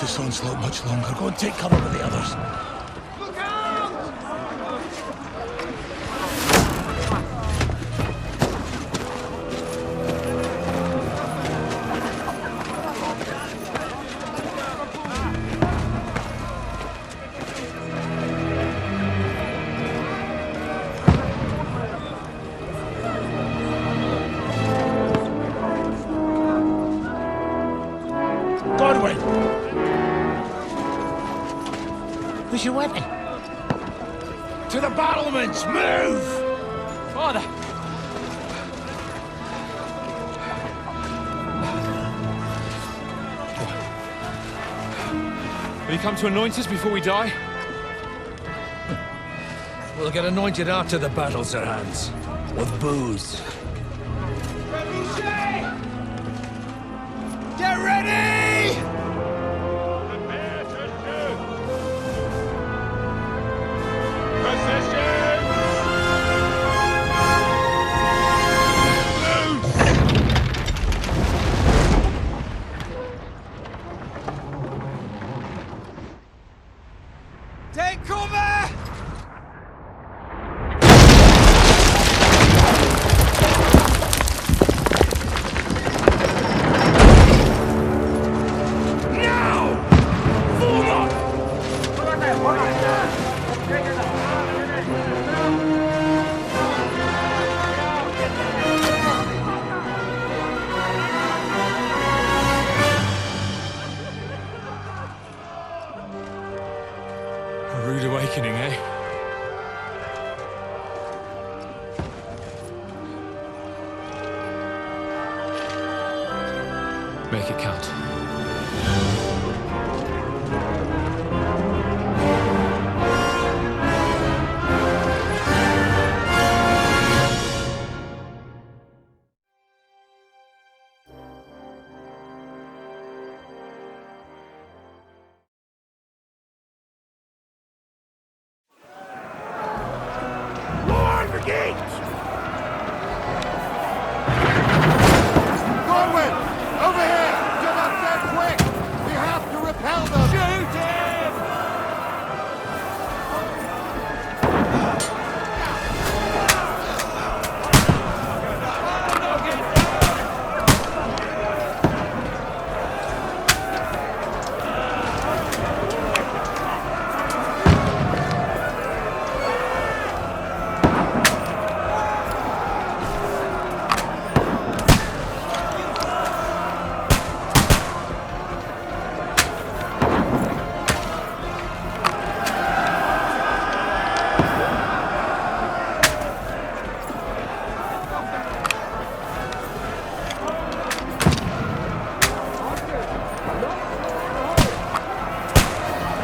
this onslaught much longer. Go and take cover with the others. Where's your weapon? To the battlements! Move! Father! Will you come to anoint us before we die? We'll get anointed after the battles are hands. With booze. Get ready! Prepare to shoot! Position! Take cover! A rude awakening, eh? Make it count. Warn the gates! Corwin! Over here! Get up there quick! We have to repel them! Shoot him!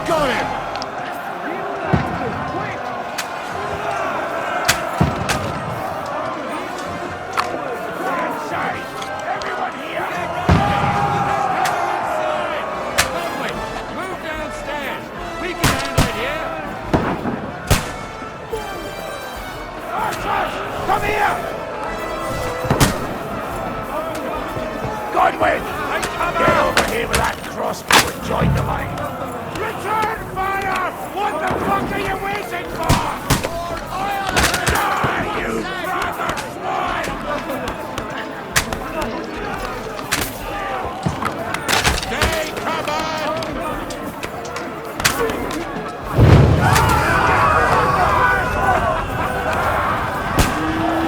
Got him! Inside! Everyone here! Lovely! Move downstairs! We can handle it here! Archers! Come here! Godwin! Get over here with that crossbow and join the line! Return fire! What the fuck are you waiting for? Die, you brother swine! Stay covered!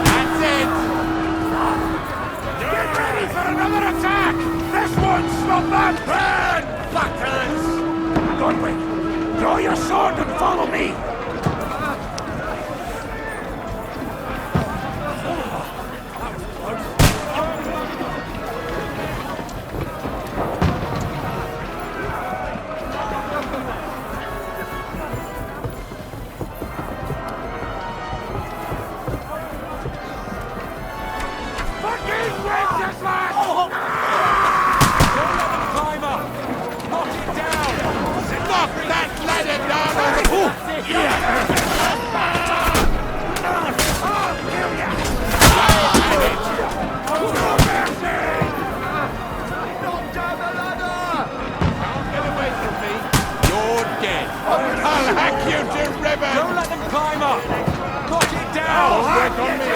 That's it! Get ready for another attack! This one's not that bad! Backhands! Godwin, draw your sword and follow me! Fucking Wenceslas! Don't let him climb up! Knock it down! Knock that ladder down! Oh, yeah! you to ribbon! Don't let them climb up! Knock it down! Work on me!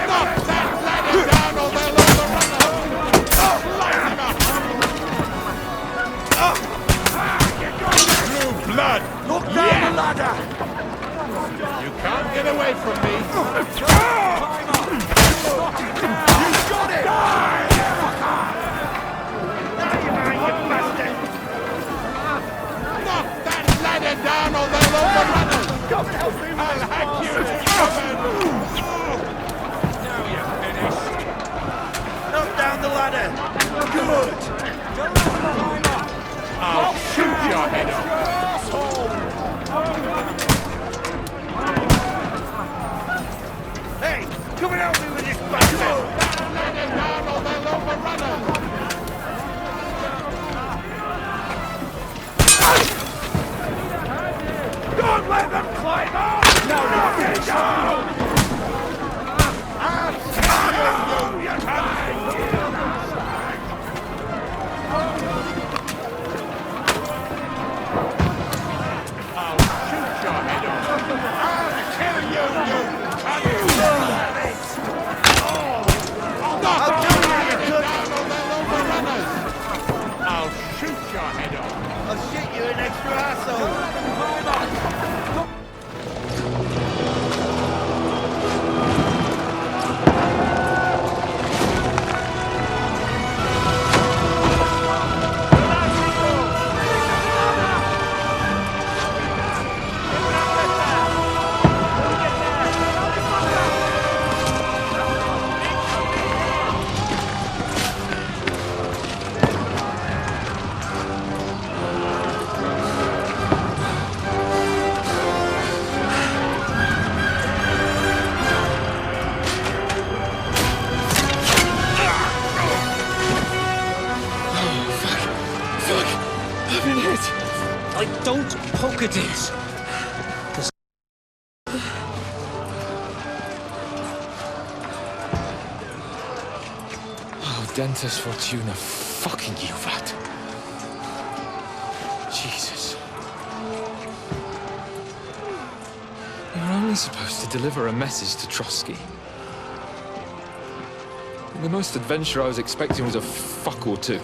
Knock that ladder down or they'll overrun us! Light him up! Through blood! Look down the ladder! You can't get away from me! Climb up! Knock it down! You got it! Die! Knock that ladder down or they'll overrun us! I'll hack you to ribbon! Now you're finished! Knock down the ladder! Good! Don't let them climb up! I'll shoot your head off! Hey! Come and help me with this bastard! Ladder down or they'll overrun us! Don't let them climb up! No, knock it down! I'll shoot your head off! I'll kill you, you cunt! Knock your ladder down or they'll overrun us! I'll shoot your head off! I'll shoot you, an extra asshole! Don't let them climb up! Don't poke at it! Oh, Dentes Fortuna, fucking you, vat. Jesus. You're only supposed to deliver a message to Trosky. The most adventure I was expecting was a fuck or two.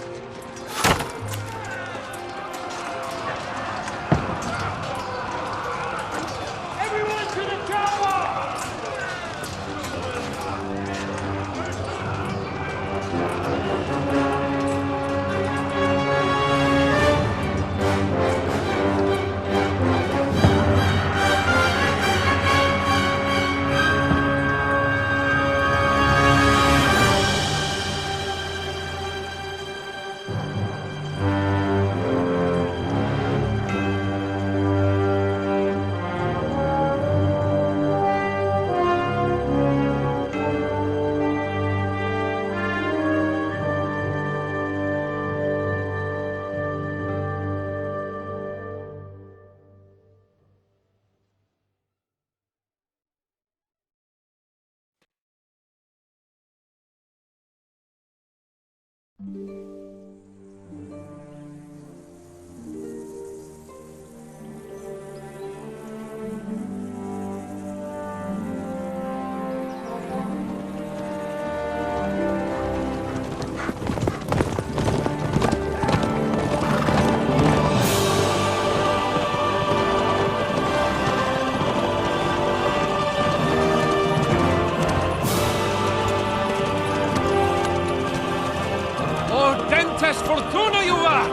Fortuna, you vat!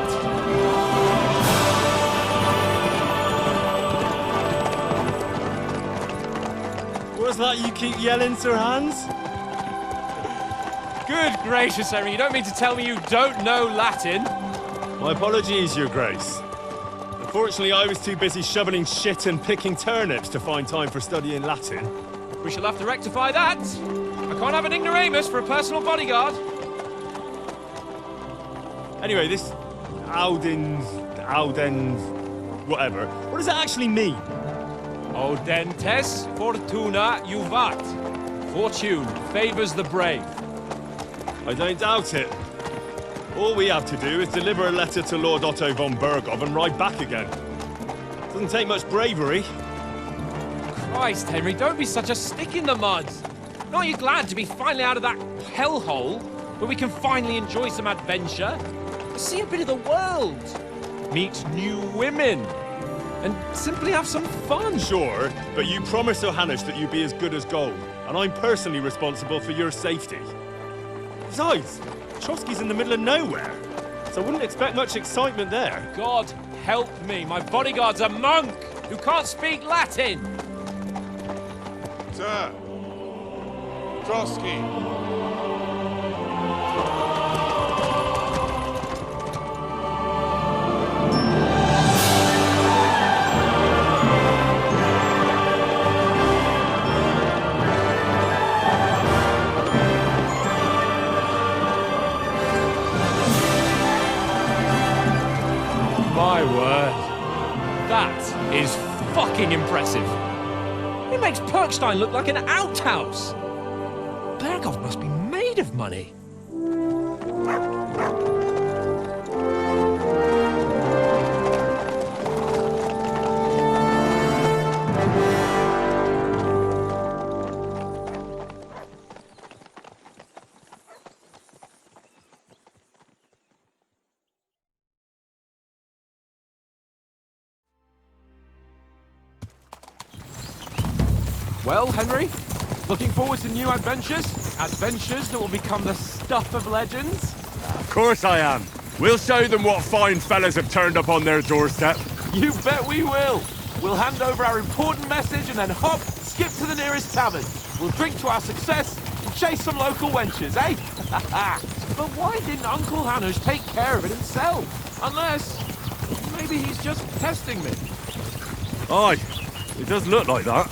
What's that you keep yelling, Sir Hans? Good gracious, Henry, you don't mean to tell me you don't know Latin? My apologies, Your Grace. Unfortunately, I was too busy shoveling shit and picking turnips to find time for studying Latin. We shall have to rectify that. I can't have an ignoramus for a personal bodyguard. Anyway, this Audens, whatever. What does that actually mean? Audentes Fortuna Juvat. Fortune favors the brave. I don't doubt it. All we have to do is deliver a letter to Lord Otto von Berghoff and ride back again. Doesn't take much bravery. Christ, Henry, don't be such a stick in the mud. Aren't you glad to be finally out of that hellhole where we can finally enjoy some adventure? See a bit of the world, meet new women, and simply have some fun. Sure, but you promised Johannes that you'd be as good as gold, and I'm personally responsible for your safety. Besides, Trosky's in the middle of nowhere, so I wouldn't expect much excitement there. God help me, my bodyguard's a monk who can't speak Latin. Sir! Trosky! My word. That is fucking impressive. It makes Perkstein look like an outhouse. Berghoff must be made of money. Well, Henry, looking forward to new adventures? Adventures that will become the stuff of legends? Of course I am. We'll show them what fine fellas have turned up on their doorstep. You bet we will. We'll hand over our important message and then hop, skip to the nearest tavern. We'll drink to our success and chase some local wenches, eh? But why didn't Uncle Hanush take care of it himself? Unless, maybe he's just testing me. Aye, it does look like that.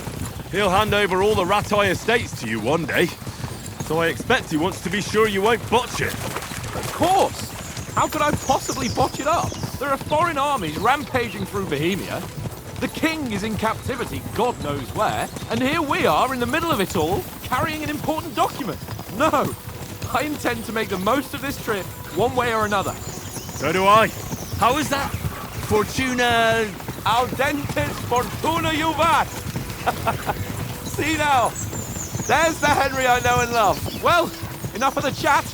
He'll hand over all the Ratai estates to you one day. So I expect he wants to be sure you won't botch it. Of course! How could I possibly botch it up? There are foreign armies rampaging through Bohemia. The king is in captivity, God knows where. And here we are in the middle of it all, carrying an important document. No! I intend to make the most of this trip, one way or another. So do I. How is that? Fortuna... Audentes fortuna juvat! See now, there's the Henry I know and love. Well, enough of the chat.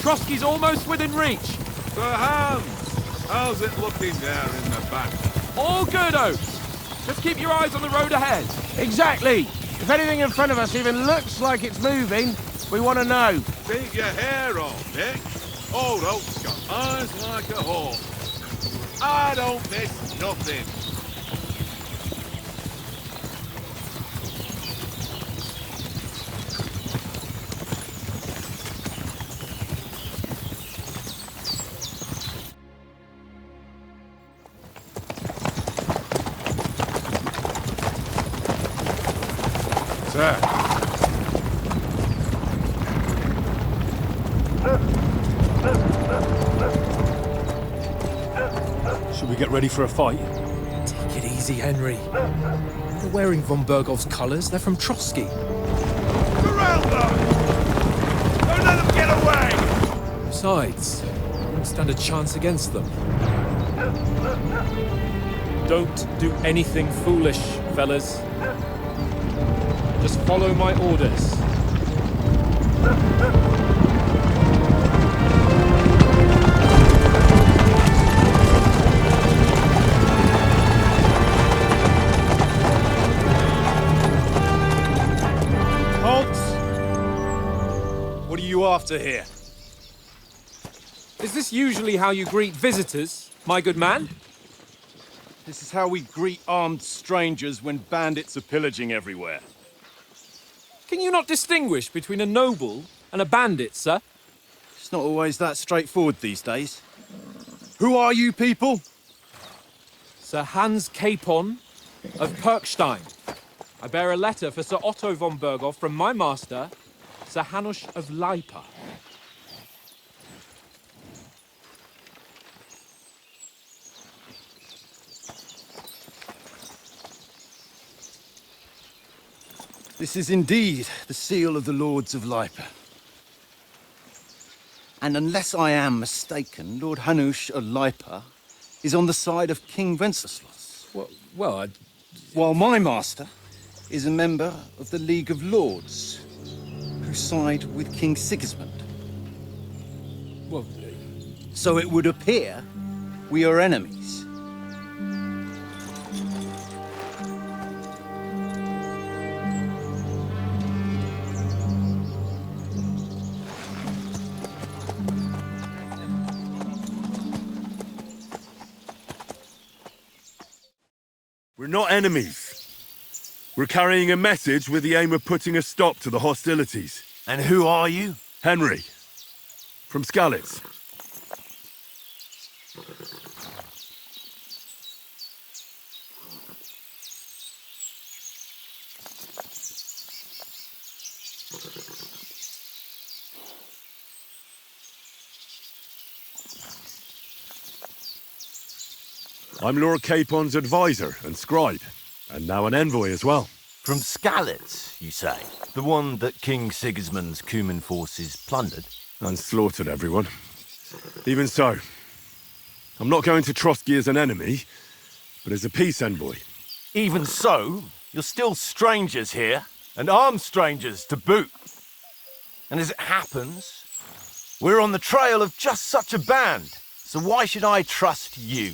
Trosky's almost within reach. Sir Hans! How's it looking there in the back? All good, Oates. Just keep your eyes on the road ahead. Exactly. If anything in front of us even looks like it's moving, we want to know. Keep your hair on, Nick. Old Oak's got eyes like a hawk. I don't miss nothing. Sir. Should we get ready for a fight? Take it easy, Henry. They're wearing von Berghoff's colours. They're from Trosky. Surround them! Don't let them get away! Besides, we won't stand a chance against them. Don't do anything foolish, fellas. Just follow my orders. Halt! What are you after here? Is this usually how you greet visitors, my good man? This is how we greet armed strangers when bandits are pillaging everywhere. Can you not distinguish between a noble and a bandit, sir? It's not always that straightforward these days. Who are you people? Sir Hans Capon of Perkstein. I bear a letter for Sir Otto von Berghoff from my master, Sir Hanush of Lipa. This is indeed the seal of the Lords of Lipa. And unless I am mistaken, Lord Hanush of Lipa is on the side of King Wenceslas. Well, While my master is a member of the League of Lords, who side with King Sigismund. well, So it would appear we are enemies. We're not enemies. We're carrying a message with the aim of putting a stop to the hostilities. And who are you? Henry, from Skalitz. I'm Lord Capon's advisor and scribe, and now an envoy as well. From Skalitz, you say? The one that King Sigismund's Cuman forces plundered? And slaughtered everyone. Even so, I'm not going to Trosky as an enemy, but as a peace envoy. Even so, you're still strangers here, and armed strangers to boot. And as it happens, we're on the trail of just such a band, so why should I trust you?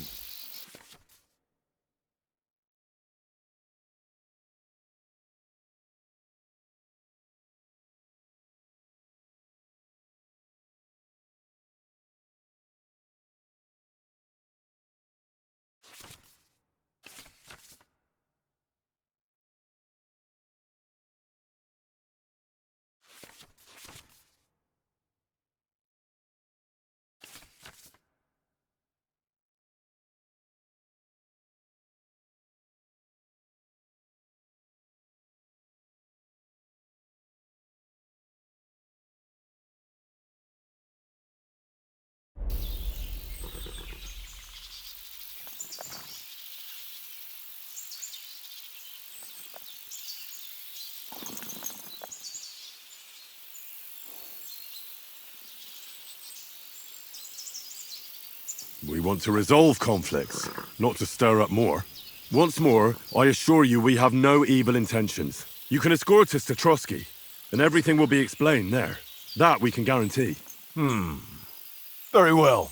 We want to resolve conflicts, not to stir up more. Once more, I assure you we have no evil intentions. You can escort us to Trosky, and everything will be explained there. That we can guarantee. Very well.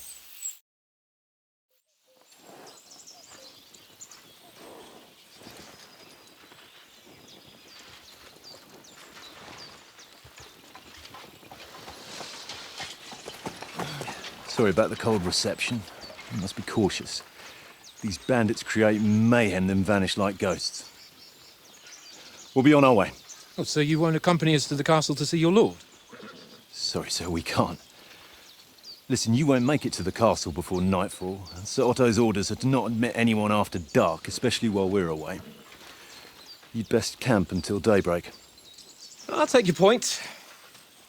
Sorry about the cold reception. You must be cautious. These bandits create mayhem, then vanish like ghosts. We'll be on our way. oh, so you won't accompany us to the castle to see your lord? Sorry, sir, we can't. Listen, you won't make it to the castle before nightfall. Sir Otto's orders are to not admit anyone after dark, especially while we're away. You'd best camp until daybreak. I'll take your point.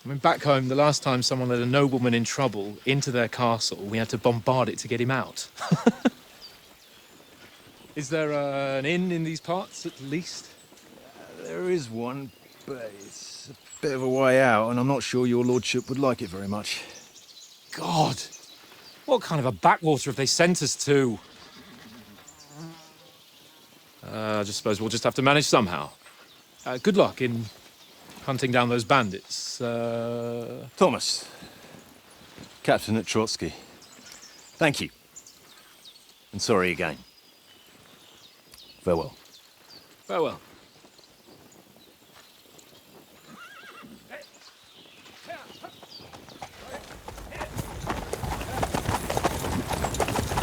I mean, back home, the last time someone led a nobleman in trouble into their castle, we had to bombard it to get him out. Is there an inn in these parts, at least? There is one, but it's a bit of a way out, and I'm not sure your lordship would like it very much. God! What kind of a backwater have they sent us to? I just suppose we'll just have to manage somehow. Good luck in hunting down those bandits. Thomas, captain at Trosky. Thank you. And sorry again. Farewell. Farewell.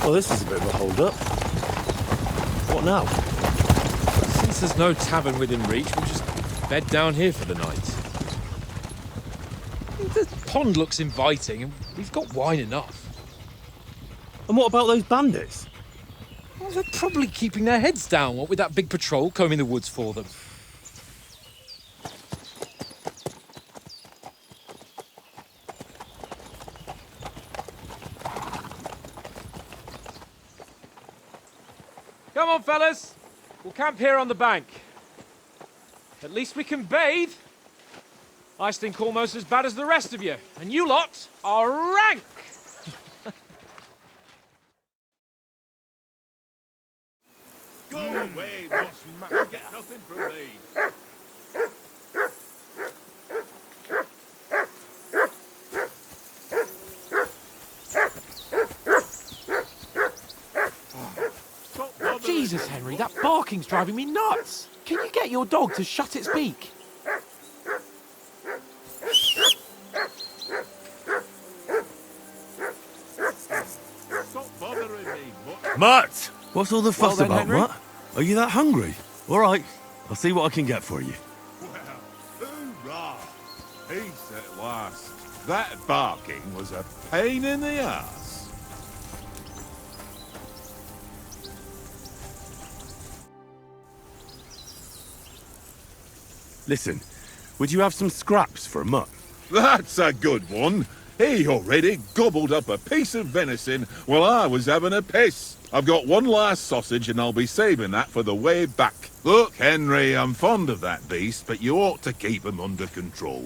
Well, this is a bit of a hold-up. What now? Since there's no tavern within reach, we'll just bed down here for the night. The pond looks inviting, and we've got wine enough. And what about those bandits? Well, they're probably keeping their heads down, what with that big patrol combing the woods for them. Come on, fellas. We'll camp here on the bank. At least we can bathe. I stink almost as bad as the rest of you, and you lot are rank! Go away, Moss. You get nothing from me. Jesus, Henry, that barking's driving me nuts. Can you get your dog to shut its beak? Stop bothering me, Mutt. Mutt! What's all the fuss then, about, Henry? Mutt? Are you that hungry? All right, I'll see what I can get for you. Well, hoorah! Peace at last. That barking was a pain in the ass. Listen, would you have some scraps for Mutt? That's a good one. He already gobbled up a piece of venison while I was having a piss. I've got one last sausage and I'll be saving that for the way back. Look, Henry, I'm fond of that beast, but you ought to keep him under control.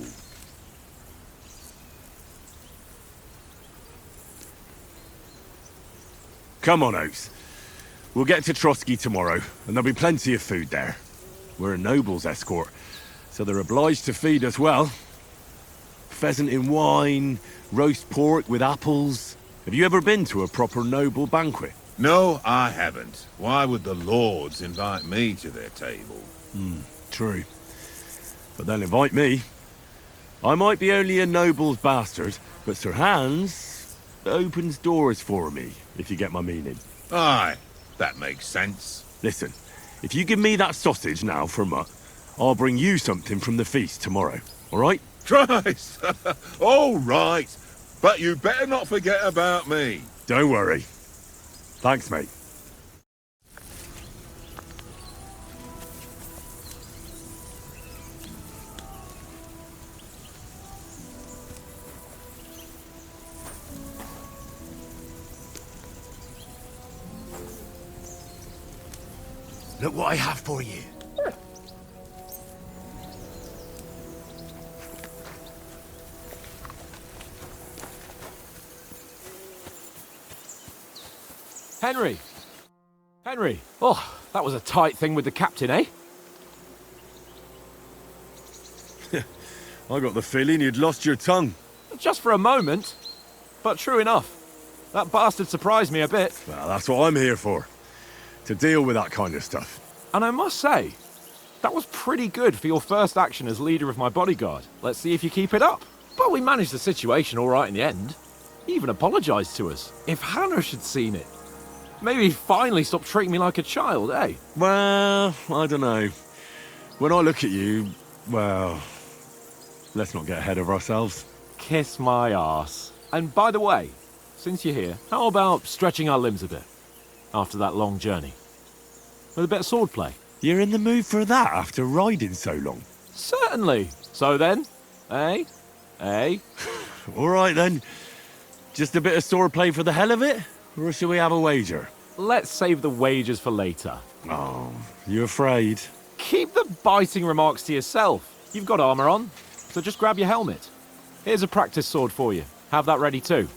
Come on, Oates. We'll get to Trosky tomorrow, and there'll be plenty of food there. We're a noble's escort, so they're obliged to feed us well. Pheasant in wine, roast pork with apples. Have you ever been to a proper noble banquet? No, I haven't. Why would the lords invite me to their table? True. But they'll invite me. I might be only a noble's bastard, but Sir Hans opens doors for me, if you get my meaning. Aye, that makes sense. Listen, if you give me that sausage now for Mutt, I'll bring you something from the feast tomorrow, all right? Christ! All right, but you better not forget about me. Don't worry. Thanks, mate. Look what I have for you. Henry! Henry! Oh, that was a tight thing with the captain, eh? I got the feeling you'd lost your tongue. Just for a moment. But true enough. That bastard surprised me a bit. Well, that's what I'm here for. To deal with that kind of stuff. And I must say, that was pretty good for your first action as leader of my bodyguard. Let's see if you keep it up. But we managed the situation all right in the end. He even apologized to us. If Hannah had seen it. Maybe he'd finally stop treating me like a child, eh? Well, I don't know. When I look at you, well, let's not get ahead of ourselves. Kiss my arse. And by the way, since you're here, how about stretching our limbs a bit? After that long journey. With a bit of swordplay. You're in the mood for that after riding so long? Certainly. So then, eh? Eh? All right then. Just a bit of swordplay for the hell of it? Or shall we have a wager? Let's save the wagers for later. Oh, you afraid? Keep the biting remarks to yourself. You've got armor on, so just grab your helmet. Here's a practice sword for you. Have that ready too.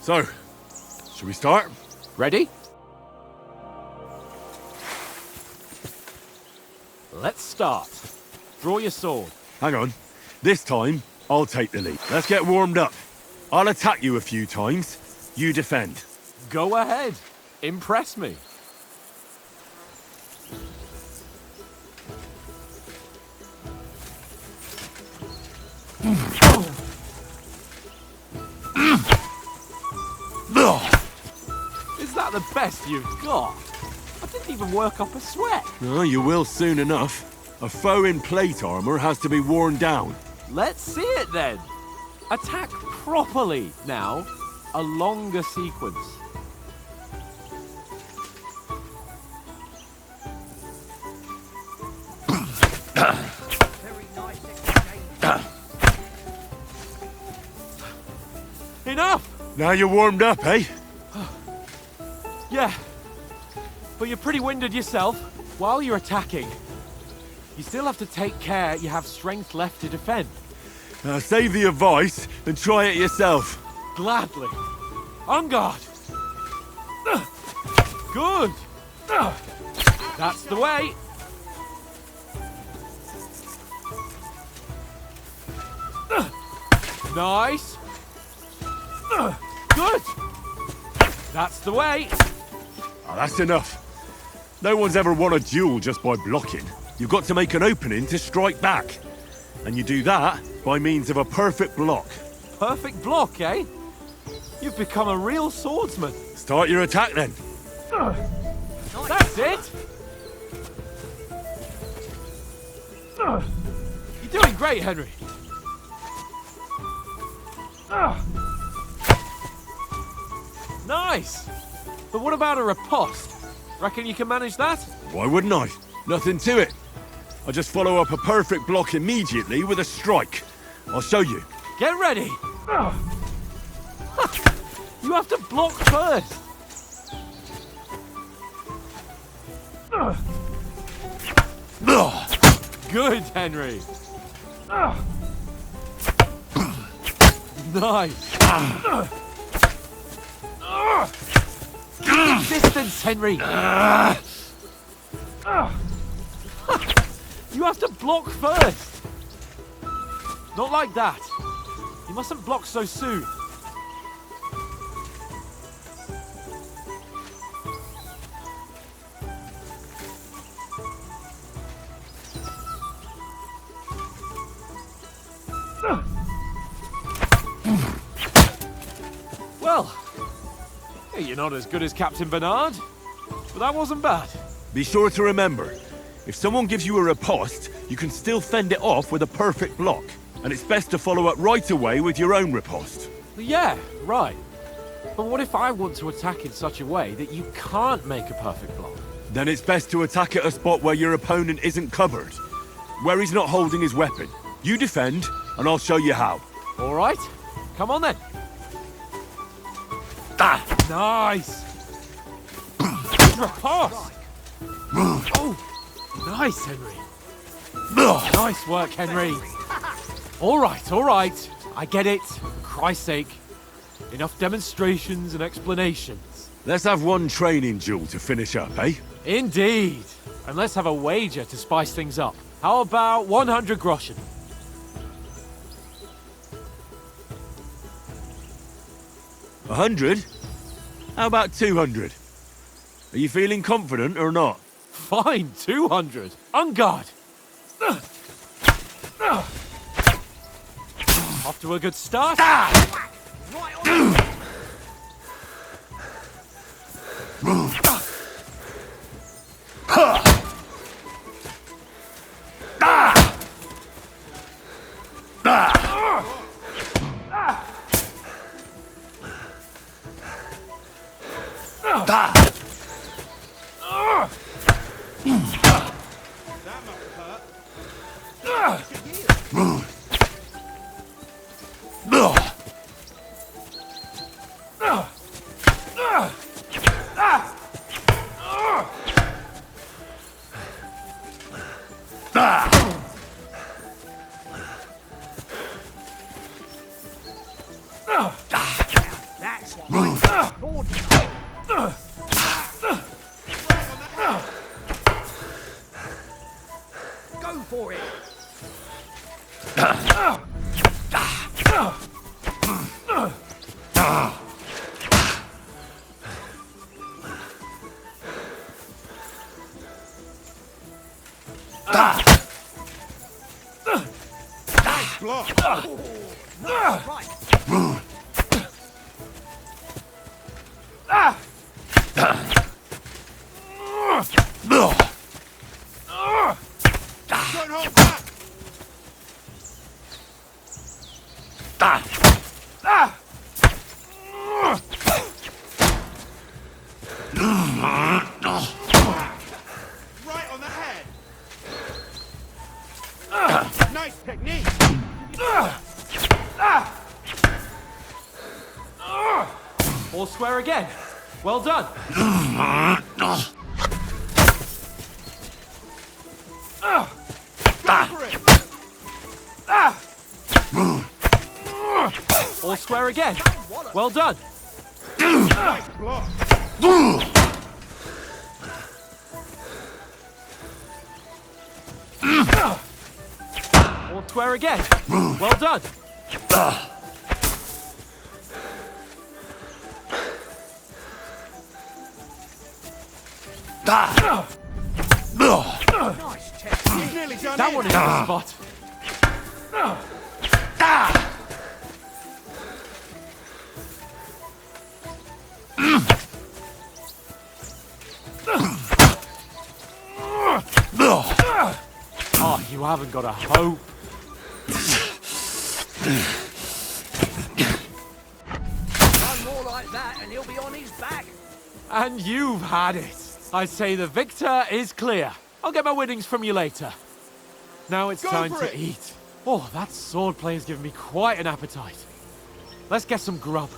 So, should we start? Ready? Let's start. Draw your sword. Hang on. This time, I'll take the lead. Let's get warmed up. I'll attack you a few times. You defend. Go ahead. Impress me. Is that the best you've got? I didn't even work up a sweat. Oh, you will soon enough. A foe in plate armor has to be worn down. Let's see it then. Attack properly now. A longer sequence. Enough! Now you're warmed up, eh? Yeah. But you're pretty winded yourself. While you're attacking, you still have to take care you have strength left to defend. Save the advice and try it yourself. Gladly. On guard. Good. That's the way. Nice. Good. That's the way. Oh, that's enough. No one's ever won a duel just by blocking. You've got to make an opening to strike back. And you do that by means of a perfect block. Perfect block, eh? You've become a real swordsman. Start your attack then. That's it. You're doing great, Henry. Nice. But what about a riposte? Reckon you can manage that? Why wouldn't I? Nothing to it. I just follow up a perfect block immediately with a strike. I'll show you. Get ready. You have to block first. Good, Henry. Nice. Keep distance, Henry. You have to block first. Not like that. You mustn't block so soon. Well, you're not as good as Captain Bernard, but that wasn't bad. Be sure to remember, if someone gives you a riposte, you can still fend it off with a perfect block. And it's best to follow up right away with your own riposte. Yeah, right. But what if I want to attack in such a way that you can't make a perfect block? Then it's best to attack at a spot where your opponent isn't covered. Where he's not holding his weapon. You defend, and I'll show you how. All right, come on then. Nice. Riposte. Oh, nice, Henry. Nice work, Henry. All right. I get it. For Christ's sake. Enough demonstrations and explanations. Let's have one training duel to finish up, eh? Indeed. And let's have a wager to spice things up. How about 100 groschen? 100? How about 200? Are you feeling confident or not? Fine, 200. On guard. Off to a good start. Nice block. Don't hold back. Right on the head. Nice technique. Or swear again. Well done. Or swear again. Well done. Nice block. Or swear again. Well done. Nearly done That it. one is the spot. Oh, you haven't got a hope. One more like that and he'll be on his back. And you've had it. I say the victor is clear. I'll get my winnings from you later. Now it's Go time for to it. eat. Oh, that swordplay has given me quite an appetite. Let's get some grub.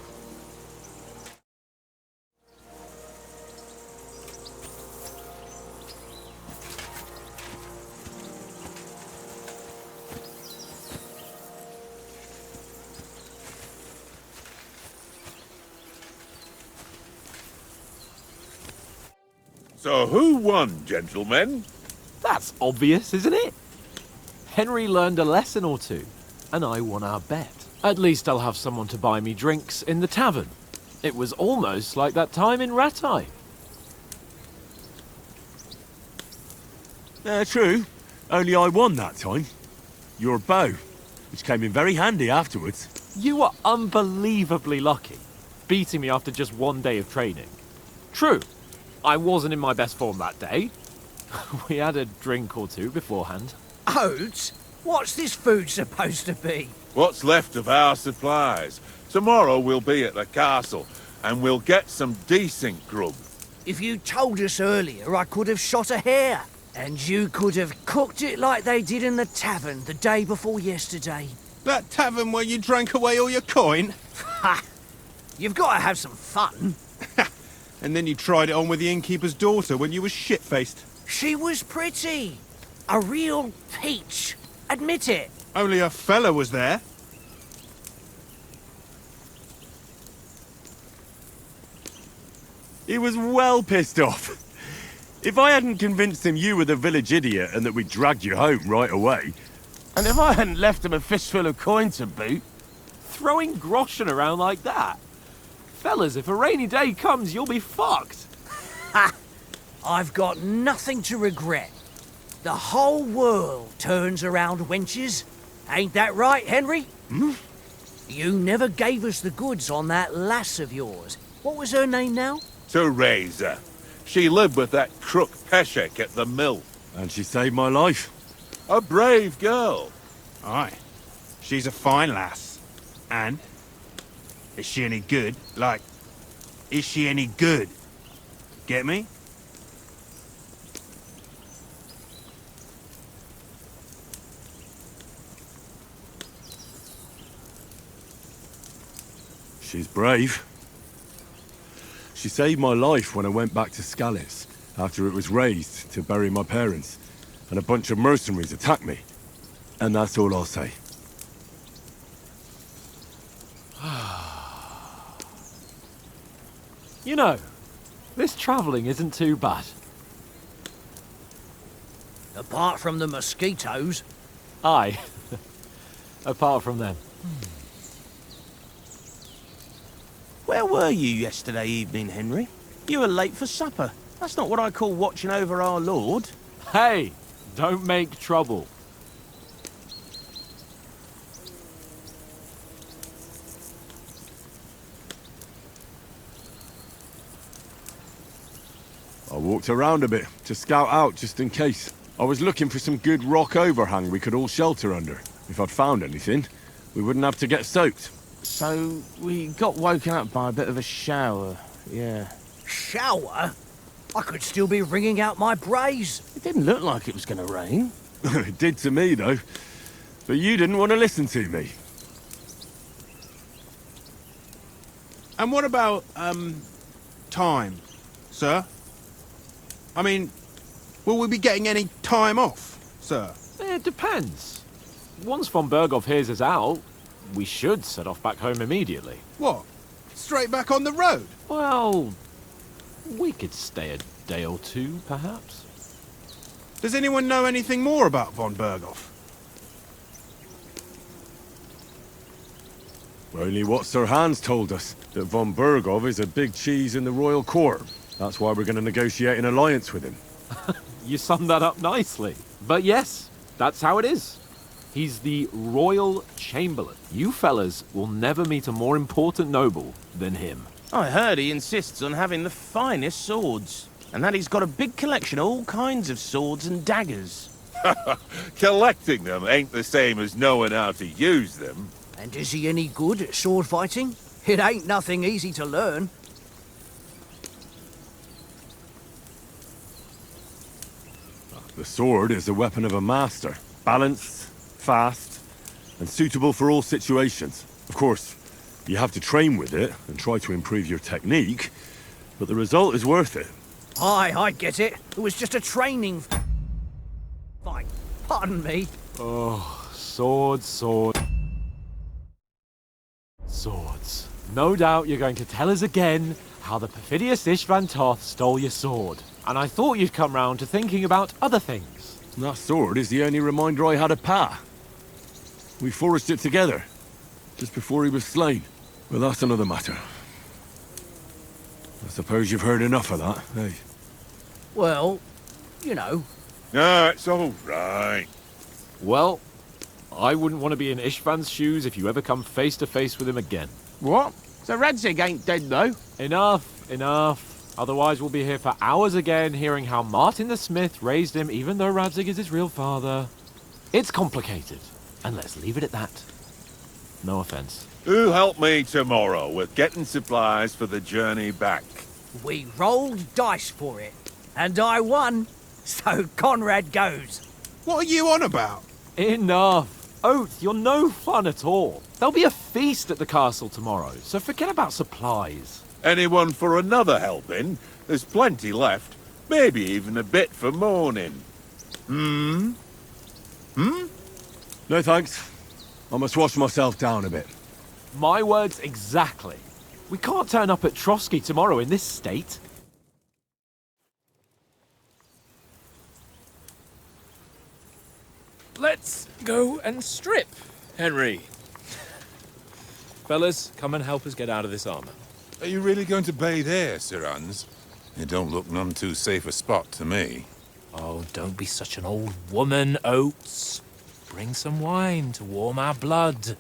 So who won, gentlemen? That's obvious, isn't it? Henry learned a lesson or two, and I won our bet. At least I'll have someone to buy me drinks in the tavern. It was almost like that time in Rattay. True. Only I won that time. Your bow, which came in very handy afterwards. You were unbelievably lucky, beating me after just one day of training. True, I wasn't in my best form that day. We had a drink or two beforehand. Oats? What's this food supposed to be? What's left of our supplies. Tomorrow we'll be at the castle, and we'll get some decent grub. If you told us earlier, I could have shot a hare. And you could have cooked it like they did in the tavern the day before yesterday. That tavern where you drank away all your coin? Ha! You've got to have some fun. And then you tried it on with the innkeeper's daughter when you were shit-faced. She was pretty. A real peach. Admit it. Only a fella was there. He was well pissed off. If I hadn't convinced him you were the village idiot and that we dragged you home right away... And if I hadn't left him a fistful of coin to boot... Throwing groschen around like that? Fellas, if a rainy day comes, you'll be fucked. Ha! I've got nothing to regret. The whole world turns around wenches. Ain't that right, Henry? Hmm? You never gave us the goods on that lass of yours. What was her name now? Teresa. She lived with that crook Peshek at the mill. And she saved my life. A brave girl. Aye. She's a fine lass. And? Is she any good? Like, is she any good? Get me? She's brave. She saved my life when I went back to Skalitz after it was razed to bury my parents, and a bunch of mercenaries attacked me. And that's all I'll say. You know, this travelling isn't too bad. Apart from the mosquitoes. Aye. Apart from them. Where were you yesterday evening, Henry? You were late for supper. That's not what I call watching over our lord. Hey, Don't make trouble. I walked around a bit to scout out just in case. I was looking for some good rock overhang we could all shelter under. If I'd found anything, we wouldn't have to get soaked. So, we got woken up by a bit of a shower, yeah. Shower? I could still be wringing out my brays. It didn't look like it was going to rain. It did to me, though. But you didn't want to listen to me. And what about, time, sir? I mean, will we be getting any time off, sir? It depends. Once von Berghoff hears us out, we should set off back home immediately. What? Straight back on the road? Well, we could stay a day or two, perhaps. Does anyone know anything more about von Berghoff? Only what Sir Hans told us, that von Berghoff is a big cheese in the royal court. That's why we're going to negotiate an alliance with him. You summed that up nicely. But yes, that's how it is. He's the Royal Chamberlain. You fellas will never meet a more important noble than him. I heard he insists on having the finest swords, and that he's got a big collection of all kinds of swords and daggers. Collecting them ain't the same as knowing how to use them. And is he any good at sword fighting? It ain't nothing easy to learn. The sword is the weapon of a master. Balanced, fast, and suitable for all situations. Of course, you have to train with it and try to improve your technique, but the result is worth it. Aye, I get it. It was just a training fight. Pardon me. Oh, swords. No doubt you're going to tell us again how the perfidious Ishvan Toth stole your sword. And I thought you'd come round to thinking about other things. That sword is the only reminder I had of Pa. We forged it together, just before he was slain. But that's another matter. I suppose you've heard enough of that, eh? Well, you know. No, it's all right. Well, I wouldn't want to be in Ishvan's shoes if you ever come face to face with him again. What? So Radzig ain't dead, though? Enough. Otherwise we'll be here for hours again, hearing how Martin the Smith raised him, even though Radzig is his real father. It's complicated, and let's leave it at that. No offense. Who'll help me tomorrow with getting supplies for the journey back? We rolled dice for it, and I won, so Conrad goes. What are you on about? Enough. Oath, you're no fun at all. There'll be a feast at the castle tomorrow, so forget about supplies. Anyone for another helping? There's plenty left. Maybe even a bit for morning. No thanks. I must wash myself down a bit. My words exactly. We can't turn up at Trosky tomorrow in this state. Let's go and strip, Henry. Fellas, come and help us get out of this armor. Are you really going to bathe here, Sir Hans? It don't look none too safe a spot to me. Oh, don't be such an old woman, Oates. Bring some wine to warm our blood.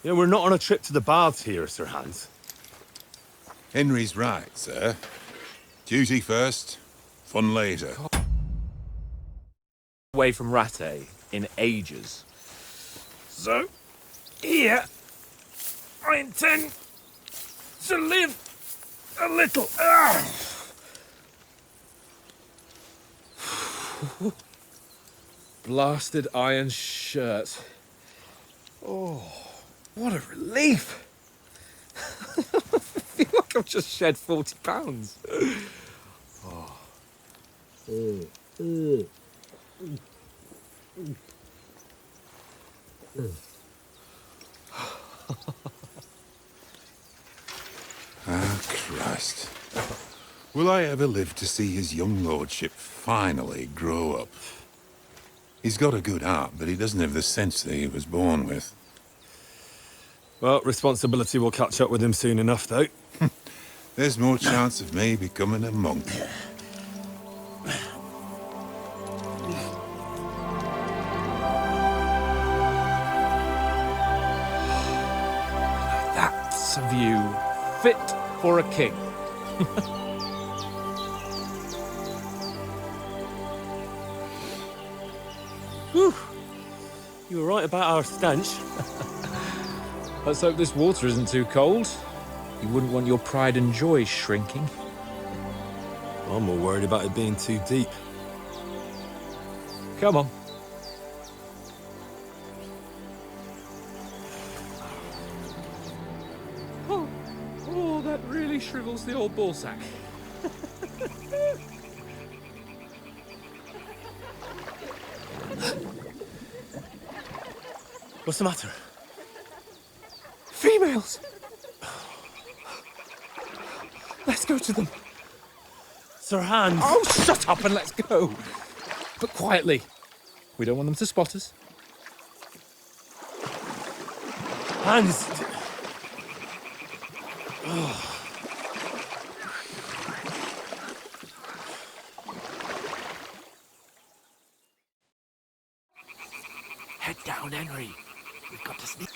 You know, we're not on a trip to the baths here, Sir Hans. Henry's right, sir. Duty first, fun later. Away from Rattay in ages. So, here, I intend to live a little. Blasted iron shirt. Oh, what a relief. I feel like I've just shed 40 pounds. Ah, Christ. Will I ever live to see his young lordship finally grow up? He's got a good heart, but he doesn't have the sense that he was born with. Well, responsibility will catch up with him soon enough, though. There's more chance of me becoming a monk. That's a view fit for a king. Whew. You were right about our stench. Let's hope this water isn't too cold. You wouldn't want your pride and joy shrinking. I'm more worried about it being too deep. Come on. Oh, that really shrivels the old ballsack. What's the matter? Females! Let's go to them. Sir Hans! Oh, shut up and let's go. But quietly. We don't want them to spot us. Hans! Head down, Henry. We've got to sneak.